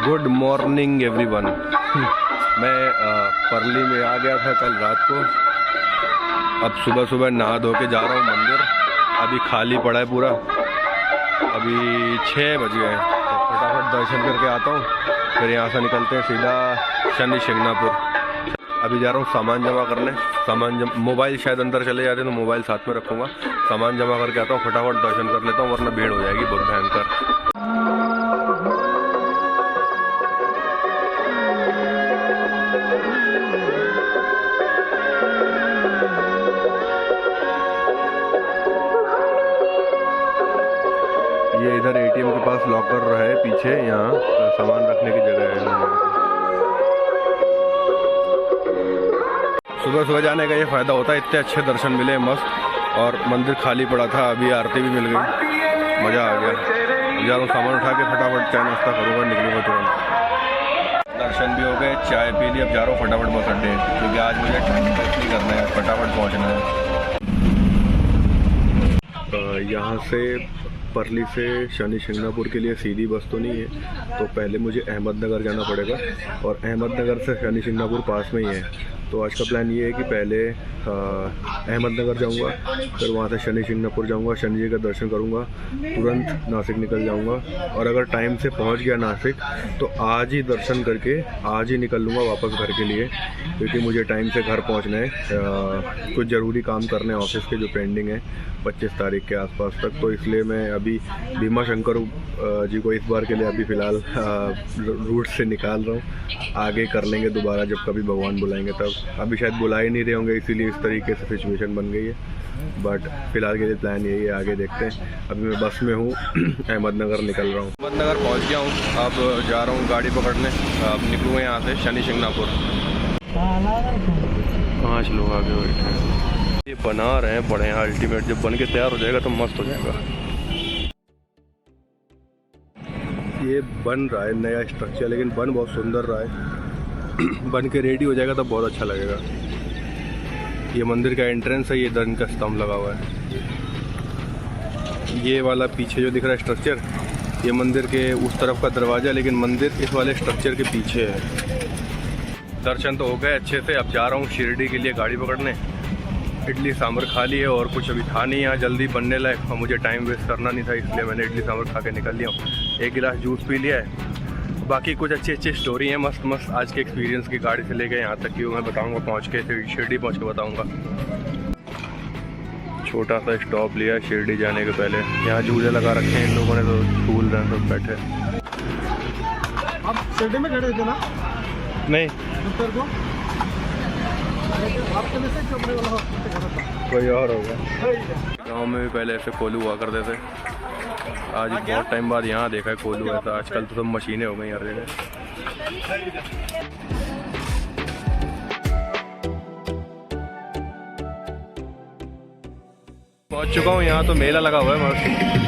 Good morning everyone. मैं परली में आ गया था कल रात को। अब सुबह सुबह नहा धो के जा रहा हूँ मंदिर। अभी खाली पड़ा है पूरा। अभी 6 बज गए, तो फटाफट दर्शन करके आता हूँ, फिर यहाँ से निकलते हैं सीधा शनि शिंगणापुर। अभी जा रहा हूँ सामान जमा करने। मोबाइल शायद अंदर चले जाते हैं तो मोबाइल साथ में रखूँगा। सामान जमा करके आता हूँ, फटाफट दर्शन कर लेता हूँ, वरना भीड़ हो जाएगी बहुत भयंकर। ये इधर एटीएम के पास लॉकर है पीछे, यहाँ सामान रखने की जगह है। सुबह सुबह जाने का ये फ़ायदा होता है, इतने अच्छे दर्शन मिले मस्त, और मंदिर खाली पड़ा था। अभी आरती भी मिल गई, मज़ा आ गया। जा रहा हूँ सामान उठा के फटाफट चाय नाश्ता करूँगा, निकलूँगा तुरंत। दर्शन भी हो गए, चाय पी ली। अब जा रहा हूँ फटाफट बस अड्डे, क्योंकि आज मुझे टाइम वेस्ट नहीं करना है, फटाफट पहुँचना है। यहाँ से परली से शनि शिंगणापुर के लिए सीधी बस तो नहीं है, तो पहले मुझे अहमदनगर जाना पड़ेगा, और अहमदनगर से शनि शिंगणापुर पास में ही है। तो आज का प्लान ये है कि पहले अहमदनगर जाऊंगा, फिर वहाँ से शनि शिंगणापुर जाऊंगा, शनि जी का दर्शन करूंगा, तुरंत नासिक निकल जाऊंगा। और अगर टाइम से पहुँच गया नासिक तो आज ही दर्शन करके आज ही निकल लूँगा वापस घर के लिए, क्योंकि मुझे टाइम से घर पहुँचना है। कुछ ज़रूरी काम करने हैं ऑफिस के जो पेंडिंग है 25 तारीख के आसपास तक। तो इसलिए मैं अभी भीमा शंकर जी को इस बार के लिए अभी फ़िलहाल रूट से निकाल रहा हूँ। आगे कर लेंगे दोबारा जब कभी भगवान बुलाएंगे तब। अभी शायद बुला ही नहीं रहे होंगे, इसीलिए इस तरीके से सिचुएशन बन गई है। बट फिलहाल के लिए प्लान यही है, आगे देखते हैं। अभी मैं बस में हूँ, अहमदनगर निकल रहा हूँ। अहमदनगर पहुँच गया हूँ, अब जा रहा हूँ गाड़ी पकड़ने। अब निकलूँगा यहाँ से शनि शिंगणापुर। 5 लोग आगे बैठे हैं, ये बना रहे हैं बड़े। अल्टीमेट जब बन के तैयार हो जाएगा तो मस्त हो जाएगा। ये बन रहा है नया स्ट्रक्चर, लेकिन बन बहुत सुंदर रहा है। बन के रेडी हो जाएगा तब बहुत अच्छा लगेगा। ये मंदिर का एंट्रेंस है, ये धन का स्तंभ लगा हुआ है। ये वाला पीछे जो दिख रहा है स्ट्रक्चर, ये मंदिर के उस तरफ का दरवाज़ा, लेकिन मंदिर इस वाले स्ट्रक्चर के पीछे है। दर्शन तो हो गए अच्छे से। अब जा रहा हूँ शिरडी के लिए गाड़ी पकड़ने। इडली सांभर खा ली है और कुछ अभी था नहीं यहाँ जल्दी बनने लायक, और मुझे टाइम वेस्ट करना नहीं था, इसलिए मैंने इडली सांभर खा के निकल लिया हूँ। 1 गिलास जूस पी लिया है। बाकी कुछ अच्छी स्टोरी है मस्त मस्त आज के एक्सपीरियंस की, गाड़ी से लेके यहाँ तक की मैं बताऊँगा पहुँच के, फिर शिरडी पहुँच के बताऊँगा। छोटा सा स्टॉप लिया शिरडी जाने के पहले। यहाँ झूले लगा रखे हैं इन लोगों ने, तो झूल रहे हैं सब बैठे। आप शिरडी में खड़े थे ना? नहीं, उत्तर को कोई और होगा। गाँव में भी पहले ऐसे कोलू हुआ करते थे। आज बहुत टाइम बाद यहाँ देखा है कोलू ऐसा। आजकल तो सब मशीनें हो गई हर जगह। पहुँच चुका हूँ यहाँ, तो मेला लगा हुआ है मस्त।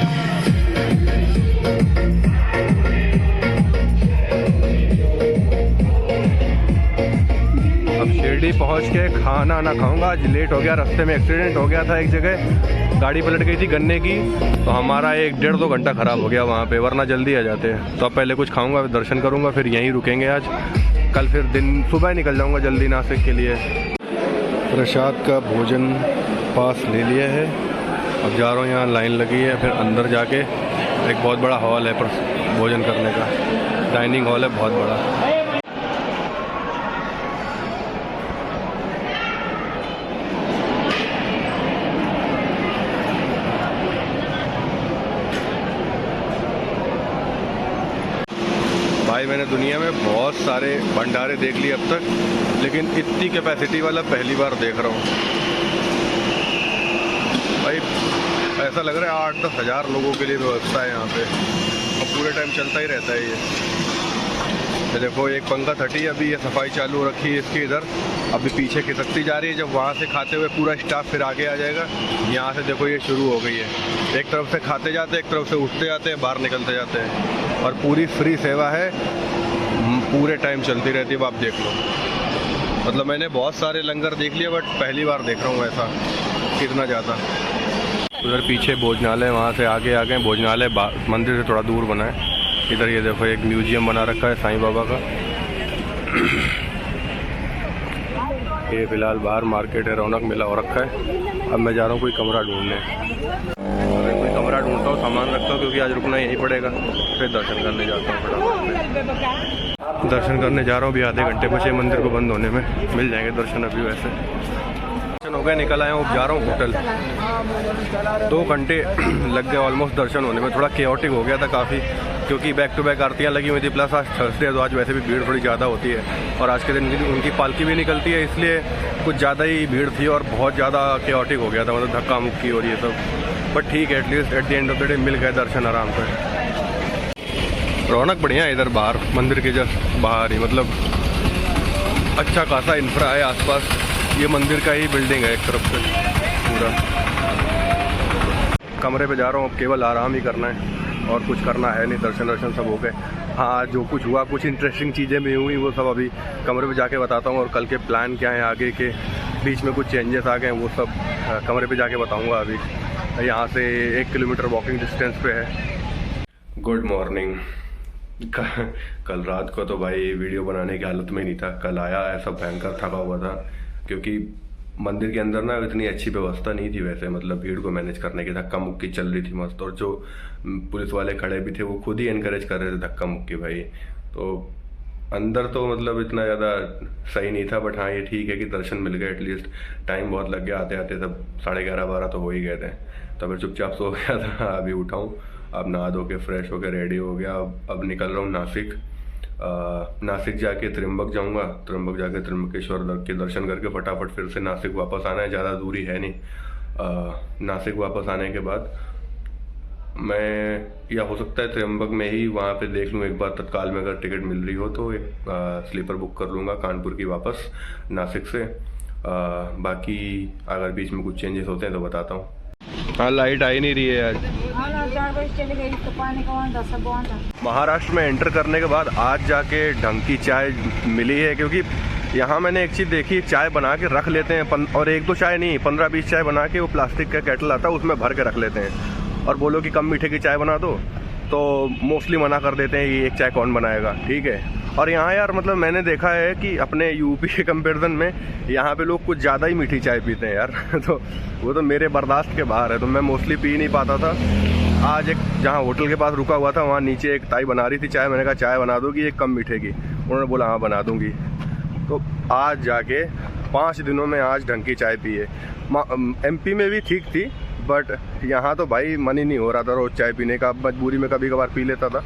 अब शिरडी पहुँच के खाना ना खाऊंगा, आज लेट हो गया। रास्ते में एक्सीडेंट हो गया था एक जगह, गाड़ी पलट गई थी गन्ने की, तो हमारा 1-1.5-2 घंटा ख़राब हो गया वहाँ पे, वरना जल्दी आ जाते हैं। तो अब पहले कुछ खाऊंगा, दर्शन करूंगा, फिर यहीं रुकेंगे आज। कल फिर दिन सुबह निकल जाऊंगा जल्दी नासिक के लिए। प्रसाद का भोजन पास ले लिया है। अब जा रहा हूँ, यहाँ लाइन लगी है, फिर अंदर जाके एक बहुत बड़ा हॉल है भोजन करने का, डाइनिंग हॉल है बहुत बड़ा। भाई मैंने दुनिया में बहुत सारे भंडारे देख लिए अब तक, लेकिन इतनी कैपेसिटी वाला पहली बार देख रहा हूँ भाई। ऐसा लग रहा है 8-10 हज़ार लोगों के लिए व्यवस्था है यहाँ पे, और पूरे टाइम चलता ही रहता है ये देखो एक पंखा थटी, अभी ये सफाई चालू रखी है इसकी इधर, अभी पीछे खिसकती जा रही है। जब वहाँ से खाते हुए पूरा स्टाफ फिर आगे आ जाएगा। यहाँ से देखो ये शुरू हो गई है, एक तरफ से खाते जाते हैं, एक तरफ से उठते जाते हैं, बाहर निकलते जाते हैं, और पूरी फ्री सेवा है, पूरे टाइम चलती रहती है। आप देख लो, मतलब मैंने बहुत सारे लंगर देख लिया, बट पहली बार देख रहा हूँ ऐसा कितना ज़्यादा। उधर पीछे भोजनालय, वहाँ से आगे आ गए। भोजनालय मंदिर से थोड़ा दूर बना है, इधर ये देखो एक म्यूजियम बना रखा है साईं बाबा का। ये फिलहाल बाहर मार्केट है, रौनक मेला हो रखा है। अब मैं जा रहा हूँ कोई कमरा ढूंढने। अगर कोई कमरा ढूंढता हूँ, सामान रखता हूँ क्योंकि आज रुकना यहीं पड़ेगा। फिर दर्शन करने जाता हूँ फटाफट। दर्शन करने जा रहा हूँ, अभी आधे घंटे बचे मंदिर को बंद होने में। मिल जाएंगे दर्शन अभी। वैसे दर्शन हो गए, निकल आया हूँ, जा रहा हूँ होटल। 2 घंटे लग गए ऑलमोस्ट दर्शन होने में। थोड़ा केओटिक हो गया था काफ़ी, क्योंकि बैक टू बैक आरतियाँ लगी हुई थी। प्लस आज थर्सडे है तो आज वैसे भी भीड़ थोड़ी ज़्यादा होती है, और आज के दिन उनकी पालकी भी निकलती है, इसलिए कुछ ज़्यादा ही भीड़ थी और बहुत ज़्यादा केओटिक हो गया था, मतलब धक्का मुक्की और ये सब। बट ठीक है, at least at the end of the day meal गए दर्शन आराम से। रौनक बढ़िया है इधर बाहर, मंदिर के जस्ट बाहर ही, मतलब अच्छा खासा इंफ्रा है आसपास। ये मंदिर का ही बिल्डिंग है एक तरफ से पूरा। कमरे पे जा रहा हूँ, अब केवल आराम ही करना है और कुछ करना है नहीं। दर्शन वर्शन सब हो गए। हाँ, जो कुछ हुआ, कुछ इंटरेस्टिंग चीज़ें भी हुई, वो सब अभी कमरे पे जाके बताता हूँ। और कल के प्लान क्या है आगे के, बीच में कुछ चेंजेस आ गए, वो सब कमरे पे जाके बताऊँगा। अभी यहाँ से 1 किलोमीटर वॉकिंग डिस्टेंस पे है। Good morning. कल रात को तो भाई वीडियो बनाने की हालत में नहीं था। कल आया ऐसा भयंकर थका हुआ था, क्योंकि मंदिर के अंदर ना इतनी अच्छी व्यवस्था नहीं थी वैसे, मतलब भीड़ को मैनेज करने की। धक्का मुक्की चल रही थी मस्त, और जो पुलिस वाले खड़े भी थे वो खुद ही एनकरेज कर रहे थे धक्का मुक्की भाई। तो अंदर तो मतलब इतना ज़्यादा सही नहीं था, बट हाँ ये ठीक है कि दर्शन मिल गए एटलीस्ट। टाइम बहुत लग गया आते आते, तब 11:30-12 तो हो ही गए थे। तो फिर चुपचाप सो गया था। अभी उठाऊँ, अब नहा धो के फ्रेश होकर रेडी हो गया। अब निकल रहा हूँ नासिक। नासिक जाके त्र्यंबक जाऊंगा। त्र्यंबक जाके त्र्यंबकेश्वर के दर्शन करके फटाफट फिर से नासिक वापस आना है। ज़्यादा दूरी है नहीं। नासिक वापस आने के बाद मैं, या हो सकता है त्र्यंबक में ही वहाँ पे देख लूँ एक बार, तत्काल में अगर टिकट मिल रही हो तो एक स्लीपर बुक कर लूँगा कानपुर की वापस नासिक से। बाकी अगर बीच में कुछ चेंजेस होते हैं तो बताता हूँ। हाँ, लाइट आई नहीं रही है आज। महाराष्ट्र में एंटर करने के बाद आज जाके ढंग की चाय मिली है, क्योंकि यहाँ मैंने एक चीज़ देखी, चाय बना के रख लेते हैं, और 1-2 चाय नहीं, 15-20 चाय बना के वो प्लास्टिक का केटल आता है उसमें भर के रख लेते हैं। और बोलो कि कम मीठे की चाय बना दो तो मोस्टली मना कर देते हैं, ये एक चाय कौन बनाएगा, ठीक है। और यहाँ यार मतलब मैंने देखा है कि अपने यूपी के कंपैरिजन में यहाँ पे लोग कुछ ज़्यादा ही मीठी चाय पीते हैं यार। तो वो तो मेरे बर्दाश्त के बाहर है, तो मैं मोस्टली पी नहीं पाता था। आज एक जहाँ होटल के पास रुका हुआ था, वहाँ नीचे एक ताई बना रही थी चाय। मैंने कहा चाय बना दोगी एक कम मीठे की? उन्होंने बोला हाँ बना दूँगी। तो आज जाके 5 दिनों में आज ढंग की चाय पी है। MP में भी ठीक थी, बट यहाँ तो भाई मन ही नहीं हो रहा था रोज़ चाय पीने का। मजबूरी में कभी कभार पी लेता था,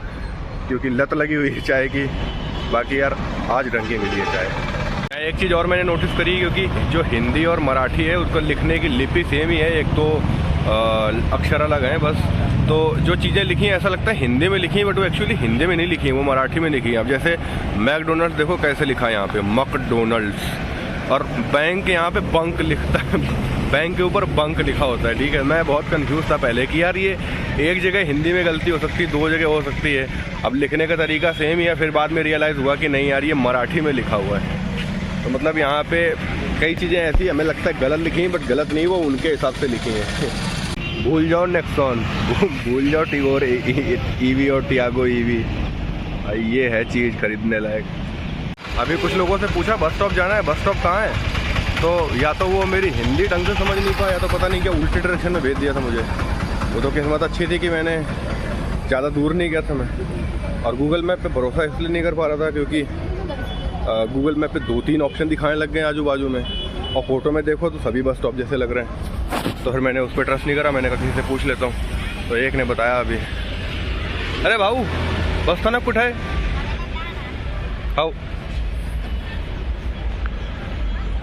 क्योंकि लत लगी हुई है चाय की। बाकी यार आज ढंग की मिली है चाय। एक चीज़ और मैंने नोटिस करी, क्योंकि जो हिंदी और मराठी है उसको लिखने की लिपि सेम ही है, एक तो अक्षर अलग हैं बस। तो जो चीज़ें लिखी हैं ऐसा लगता है हिंदी में लिखी हैं, बट वो एक्चुअली हिंदी में नहीं लिखी है, वो मराठी में लिखी है। अब जैसे मैकडोनल्ड्स देखो कैसे लिखा है यहाँ पे, मकडोनल्ड्स। और बैंक यहाँ पे बंक लिखता है, बैंक के ऊपर बंक लिखा होता है, ठीक है। मैं बहुत कंफ्यूज था पहले कि यार ये एक जगह हिंदी में गलती हो सकती है, 2 जगह हो सकती है। अब लिखने का तरीका सेम ही है। फिर बाद में रियलाइज़ हुआ कि नहीं यार ये मराठी में लिखा हुआ है। तो मतलब यहाँ पे कई चीज़ें ऐसी हमें लगता है गलत लिखी हैं, बट गलत नहीं, वो उनके हिसाब से लिखी हैं। भूल जाओ नेक्सॉन, भूल जाओ टिगोर EV और टियागो EV, ये है चीज़ खरीदने लायक। अभी कुछ लोगों से पूछा बस स्टॉप जाना है, बस स्टॉप कहाँ है, तो या तो वो मेरी हिंदी ढंग से समझ नहीं पाया, या तो पता नहीं क्या उल्टे डायरेक्शन में भेज दिया था मुझे। वो तो किस्मत अच्छी थी कि मैंने ज़्यादा दूर नहीं गया था मैं। और गूगल मैप पे भरोसा इसलिए नहीं कर पा रहा था क्योंकि गूगल मैप पे 2-3 ऑप्शन दिखाने लग गए आजू बाजू में, और फ़ोटो में देखो तो सभी बस स्टॉप जैसे लग रहे हैं। तो फिर मैंने उस पर ट्रस्ट नहीं करा, मैंने कहा किसी से पूछ लेता हूँ। तो एक ने बताया अभी, अरे भाऊ बस स्थानक कुछ है आओ।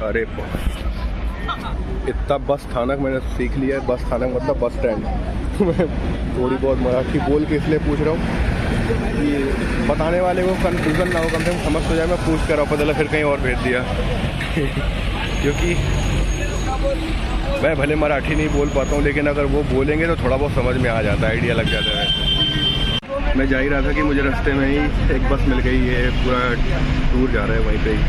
अरे इतना बस स्थानक मैंने सीख लिया है, बस स्थानक मतलब बस स्टैंड। मैं थोड़ी बहुत मराठी बोल के इसलिए पूछ रहा हूँ कि बताने वाले को कन्फ्यूज़न ना हो, कम से कम समझ तो जाए। मैं पूछ कर रहा हूँ, पता फिर कहीं और भेज दिया। क्योंकि मैं भले मराठी नहीं बोल पाता हूँ, लेकिन अगर वो बोलेंगे तो थोड़ा बहुत समझ में आ जाता है, आइडिया लग जाता है। मैं जा ही रहा था कि मुझे रास्ते में ही एक बस मिल गई है, पूरा टूर जा रहा है वहीं पे ही,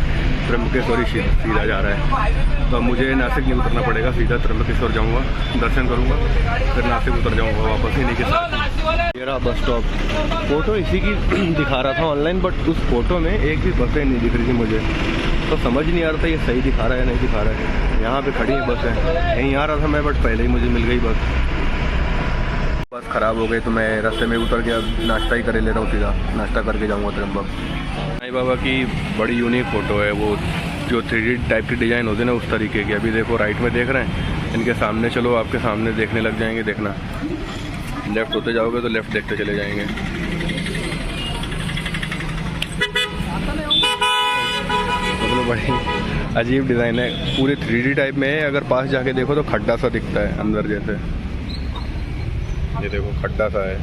त्र्यंबकेश्वर ही सीधा जा रहा है। तो अब मुझे नासिक नहीं उतरना पड़ेगा, सीधा त्र्यंबकेश्वर जाऊंगा, दर्शन करूंगा, फिर नासिक उतर जाऊंगा वापस इन्हीं के साथ। मेरा बस स्टॉप फ़ोटो इसी की दिखा रहा था ऑनलाइन, बट उस फोटो में एक भी बसें नहीं दिख रही थी मुझे, तो समझ नहीं आ रहा था ये सही दिखा रहा है या नहीं दिखा रहा है। यहाँ पे खड़ी है बसें, यहीं आ रहा था मैं, बट पहले ही मुझे मिल गई बस ख़राब हो गई, तो मैं रास्ते में उतर के अब नाश्ता ही करे ले रहा हूँ, सीधा नाश्ता करके जाऊँगा त्र्यंबक। साईं बाबा की बड़ी यूनिक फ़ोटो है, वो जो 3D टाइप की डिज़ाइन होती है ना, उस तरीके की। अभी देखो राइट में देख रहे हैं, इनके सामने चलो, आपके सामने देखने लग जाएंगे, देखना लेफ़्ट होते जाओगे तो लेफ़्ट देखते चले जाएंगे। मतलब बड़ी अजीब डिज़ाइन है, पूरे 3D टाइप में है। अगर पास जाके देखो तो खड्डा सा दिखता है अंदर जैसे, ये देखो खड्डा सा है।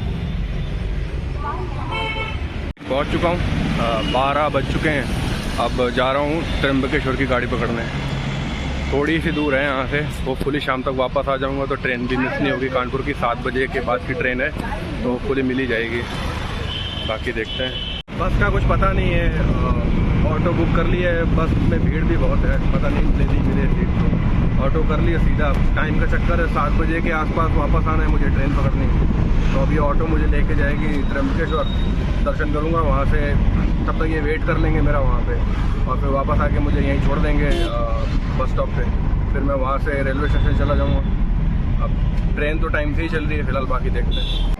पहुंच चुका हूँ, 12 बज चुके हैं। अब जा रहा हूँ त्र्यंबकेश्वर की गाड़ी पकड़ने, थोड़ी सी दूर है यहाँ से। होपफुली शाम तक वापस आ जाऊँगा तो ट्रेन भी मिस नहीं होगी। कानपुर की 7 बजे के बाद की ट्रेन है, तो होपफुली मिल ही जाएगी। बाकी देखते हैं। बस का कुछ पता नहीं है, ऑटो बुक कर लिया है, बस में भीड़ भी बहुत है, पता नहीं मिले सीट, तो ऑटो कर लिया सीधा। टाइम का चक्कर है, 7 बजे के आसपास वापस आना है मुझे, ट्रेन पकड़नी है। तो अभी ऑटो मुझे लेके जाएगी त्र्यंबकेश्वर, दर्शन करूँगा वहाँ से, तब तक ये वेट कर लेंगे मेरा वहाँ पे, और फिर वापस आके मुझे यहीं छोड़ देंगे बस स्टॉप पे। फिर मैं वहाँ से रेलवे स्टेशन चला जाऊँगा। अब ट्रेन तो टाइम से ही चल रही है फिलहाल, बाकी देखते हैं।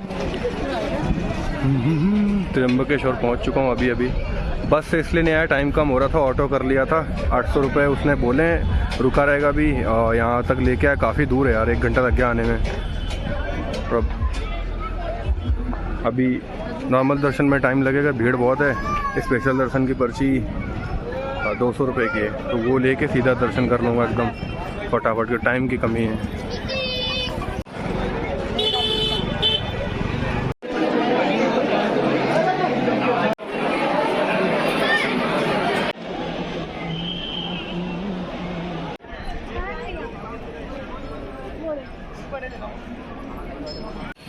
त्र्यंबकेश्वर पहुँच चुका हूँ अभी। बस से इसलिए नहीं आया, टाइम कम हो रहा था, ऑटो कर लिया था। 800 रुपये उसने बोले, रुका रहेगा भी, यहाँ तक लेके आया। काफ़ी दूर है यार, 1 घंटा लग गया आने में। तो अभी नॉर्मल दर्शन में टाइम लगेगा, भीड़ बहुत है। स्पेशल दर्शन की पर्ची 200 रुपये की है, तो वो लेके सीधा दर्शन कर लूँगा एकदम फटाफट, के टाइम की कमी है।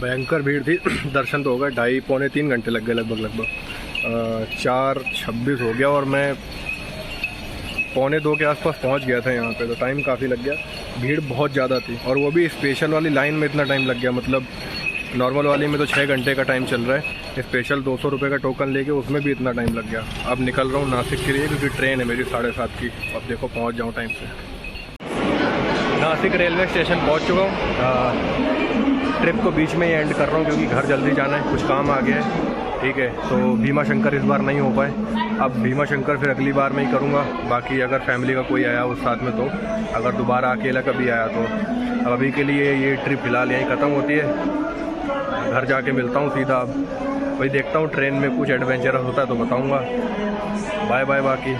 भयंकर भीड़ थी। दर्शन तो हो गए, 2.5-3 घंटे लग गए लगभग। 4:26 हो गया और मैं 1:45 के आसपास पहुंच गया था यहाँ पे, तो टाइम काफ़ी लग गया। भीड़ बहुत ज़्यादा थी, और वो भी स्पेशल वाली लाइन में इतना टाइम लग गया। मतलब नॉर्मल वाली में तो 6 घंटे का टाइम चल रहा है, स्पेशल 200 रुपये का टोकन लेके उसमें भी इतना टाइम लग गया। अब निकल रहा हूँ नासिक के लिए, क्योंकि ट्रेन है मेरी 7:30 की। अब देखो पहुँच जाऊँ टाइम से। नासिक रेलवे स्टेशन पहुँच चुका हूँ। ट्रिप को बीच में ही एंड कर रहा हूँ, क्योंकि घर जल्दी जाना है, कुछ काम आ गया है। ठीक है, तो भीमा शंकर इस बार नहीं हो पाए, अब भीमा शंकर फिर अगली बार में ही करूँगा। बाकी अगर फैमिली का कोई आया उस साथ में, तो अगर दोबारा अकेला कभी आया तो। अब अभी के लिए ये ट्रिप फिलहाल यहीं ख़त्म होती है, घर जाके मिलता हूँ सीधा। वही देखता हूँ ट्रेन में कुछ एडवेंचरस होता है तो बताऊँगा। Bye bye. बाकी